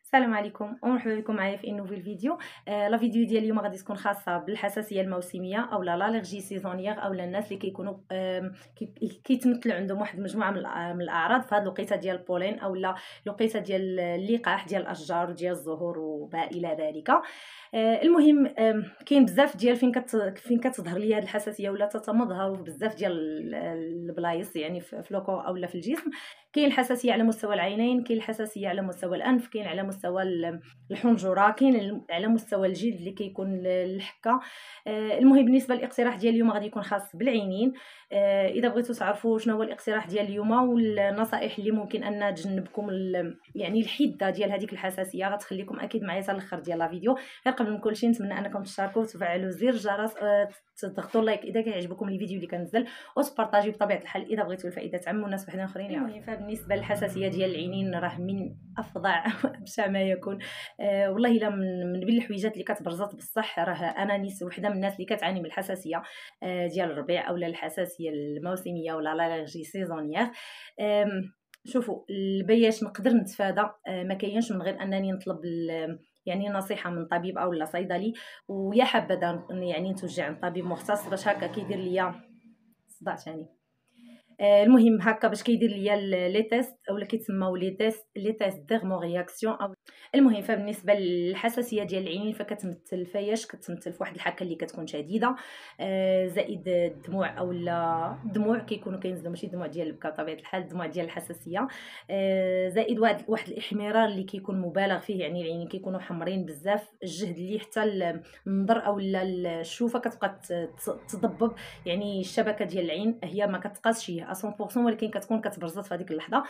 السلام عليكم ومرحبا بكم معايا في نوفيل فيديو. لا فيديو ديال اليوم غادي تكون خاصه بالحساسيه الموسميه او لالرجي سيزونيير او الناس اللي كيكونوا كيتمثل عندهم واحد المجموعه من الاعراض في هذه الوقيته ديال البولين او الوقيته ديال اللقاح ديال الاشجار وديال الزهور وما الى ذلك. المهم كاين بزاف ديال فين كتظهر لي هذه الحساسيه ولا تتمظهر في بزاف ديال البلايص، يعني في لوكو اولا في الجسم. كاين الحساسيه على مستوى العينين، كاين الحساسيه على مستوى الانف، كاين على مستوى الحنجره، كاين على مستوى الجلد اللي كيكون الحكه. المهم بالنسبه للاقتراح ديال اليوم غادي يكون خاص بالعينين. اذا بغيتوا تعرفوا شنو هو الاقتراح ديال اليوم والنصائح اللي ممكن ان تجنبكم يعني الحده ديال هذيك الحساسيه، غتخليكم اكيد معايا حتى الاخر ديال لا فيديو. غير قبل من كلشي نتمنى انكم تشاركوا وتفعلوا زر الجرس، تضغطوا لايك اذا كيعجبكم الفيديو اللي كنزل، وتبارطاجيو بطبيعه الحال اذا بغيتوا الفائده تعم والناس وحدين اخرين. المهم فبالنسبه للحساسيه ديال العينين راه من افظع وابشع ما يكون. والله الا من بين الحويجات اللي كتبرزط بصح راه انا وحده من الناس اللي كتعاني من الحساسيه ديال الربيع اولا الحساسيه الموسميه ولا لالرجي سيزونيير. شوفوا باش نقدر نتفادى ما كاينش من غير انني نطلب يعني نصيحه من طبيب او صيدلي، ويا حبذا يعني نتوجه عند طبيب مختص باش هكا كيدير ليا صداع ثاني. المهم هكا باش كيدير ليا لي تيست اولا كيتسماو لي تيست ديرمو رياكسيون. او المهم فبالنسبه للحساسيه ديال العينين فكتمثل فاياش كتمثل في واحد الحكه اللي كتكون شديده، زائد الدموع اولا الدموع كيكونوا كينزلوا ماشي الدموع ديال البكا بطبيعه الحال، الدموع ديال الحساسيه، زائد واحد الاحمرار اللي كيكون مبالغ فيه، يعني العينين كيكونوا حمرين بزاف، الجهد اللي حتى النظر اولا الشوفه كتبقى تضبب، يعني الشبكه ديال العين هي ما كتقاسش 100% ولكن كتكون كتبرزط في هذيك اللحظه.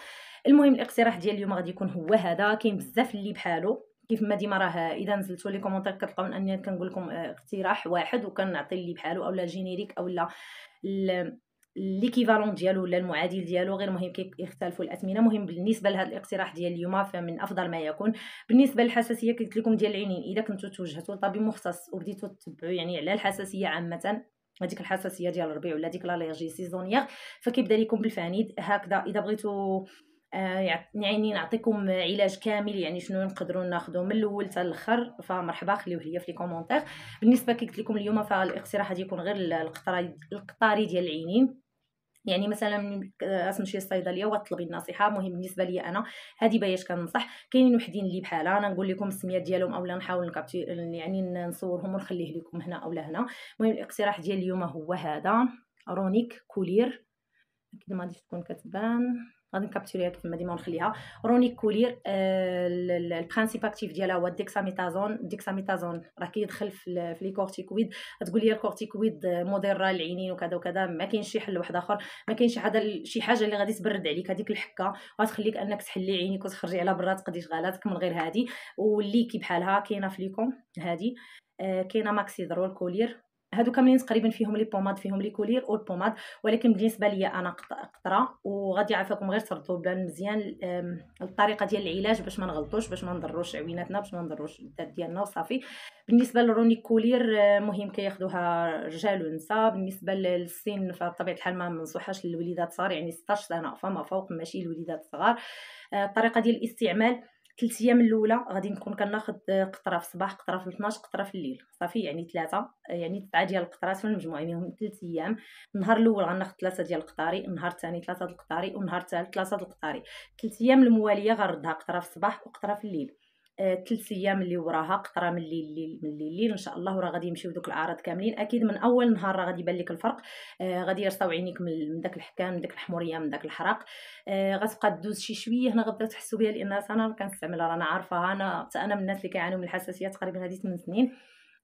المهم الاقتراح ديال اليوم غادي يكون هو هذا. كاين بزاف اللي بحالو كيف ما ديما راه اذا نزلتوا لي كومونتير كتلقاو انني كنقول لكم اقتراح واحد وكنعطي اللي بحالو اولا جينيريك اولا ليكيفالون ديالو ولا المعادل ديالو، غير مهم كيختلفوا الاثمنه. مهم بالنسبه لهذا الاقتراح ديال اليوم فمن افضل ما يكون. بالنسبه للحساسيه قلت لكم ديال العينين، اذا كنتوا توجهتوا لطبيب مختص وبديتوا تتبعوا يعني على الحساسيه عامه، هذيك الحساسيه ديال الربيع ولا ديك لالرجي سيزونيير، فكيبدا لكم بالفانيد هكذا. اذا بغيتوا يعني نعطيكم علاج كامل، يعني شنو نقدروا ناخذوا من الاول حتى الاخر، فمرحبا خليوه لي في لي كومونتير. بالنسبه قلت لكم اليوم فالاقتراح غادي يكون غير القطاري ديال العينين، يعني مثلا غتمشي للصيدليه وغتطلبي النصيحه. مهم بالنسبه لي انا هذه باش كنصح، كاينين وحدين اللي بحالها انا نقول لكم السميات ديالهم اولا نحاول يعني نصورهم ونخليه لكم هنا اولا هنا. المهم الاقتراح ديال اليوم هو هذا، رونيك كولير، اكيد ما غاديش تكون كتبان، غادي نكابتوريها كيف ما ديما ونخليها. رونيك كولير البرانسيب اكتيف ديالها هو الديكساميتازون راه كيدخل في لي كورتيكويد. تقول لي الكورتيكويد مضره للعينين وكذا وكذا، ما كاينش شي حل واحد اخر، ما كاينش شي حاجه اللي غادي تبرد عليك هذيك الحكه وغتخليك انك تحلي عينيك وتخرجي على برا تقضي شغالاتك من غير هذه. واللي كي بحالها كاينه في ليكم هذه، كاينه ماكسيدرول كولير. هادو كاملين تقريبا فيهم لي بوماد فيهم لي كولير والبوماد، ولكن بالنسبه ليا انا قطره. وغادي يعافاكم غير تردوا البال مزيان الطريقه ديال العلاج باش ما نغلطوش، باش ما نضروش عويناتنا، باش ما نضروش الذات ديالنا وصافي. بالنسبه للرونيك كولير مهم كياخذوها رجال ونساء. بالنسبه للسن فبطبيعه الحال ما منصوحاش للوليدات الصغار، يعني 16 سنه فما فوق، ماشي الوليدات الصغار. الطريقه ديال الاستعمال 3 ايام الاولى غادي نكون كناخذ قطره في الصباح، قطره في 12، قطره في الليل، صافي يعني 3 يعني 9 ديال القطرات في المجموع، يعني 3 ايام. النهار الاول غناخذ 3 ديال القطاري، النهار الثاني 3 د القطاري، والنهار الثالث 3 د القطاري. 3 ايام المواليه غنردها قطره في الصباح وقطره في الليل. 3 ايام اللي وراها قطره من الليل ان شاء الله، وراه غادي يمشيو دوك الاعراض كاملين. اكيد من اول نهار راه غادي يبان لك الفرق، غادي يرصاو عينيك من داك الحكام، من داك الحموريه، من داك الحرق. غتبقى دوز شي شويه هنا غتبداو تحسوا بها، لان انا كنستعملها رانا عارفاها، انا من الناس اللي كيعانيو من الحساسيه تقريبا هذه 8 سنين.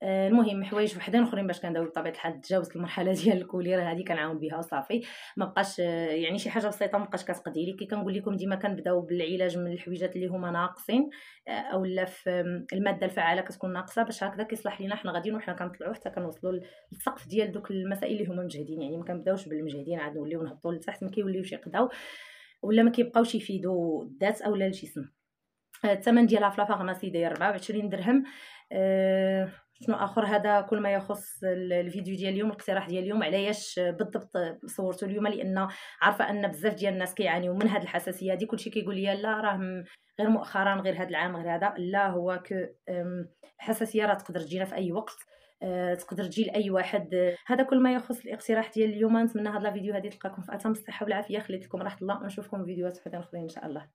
المهم حوايج وحدين اخرين باش كنداوي بطبيعه الحال تجاوزت المرحله ديال الكولير هذه كنعاون بها وصافي. ما بقاش يعني شي حاجه بسيطه ما بقاش كتقضي لي. كي كنقول لكم ديما كنبداو بالعلاج من الحويجات اللي هما ناقصين، اولا في الماده الفعاله كتكون ناقصه، باش هكذا كيصلح لينا حنا غاديين وحنا كنطلعوا حتى كنوصلوا للسقف ديال دوك المسائل اللي هما مجهدين. يعني ما كنبداوش بالمجهدين عاد نوليو نهبطوا لتحت، ما كيوليوش يقضاو ولا ما كيبقاوش يفيدوا الذات اولا الجسم. الثمن ديالها في لافارماسي داير 24 درهم. شنو اخر؟ هذا كل ما يخص الفيديو ديال اليوم، الاقتراح ديال اليوم. علاش بالضبط صورته اليوم؟ لان عارفه ان بزاف ديال الناس كيعانيو من هذه الحساسيه هذه. كلشي كيقول لي لا راه غير مؤخرا، غير هذا العام، غير هذا. لا، هو الحساسيه راه تقدر تجينا في اي وقت، تقدر تجي لاي واحد. هذا كل ما يخص الاقتراح ديال اليوم. نتمنى هاد لا فيديو هذه تلقاكم في اتم الصحه والعافيه. خليت لكم راحه الله، ونشوفكم في فيديوهات اخرين ان شاء الله.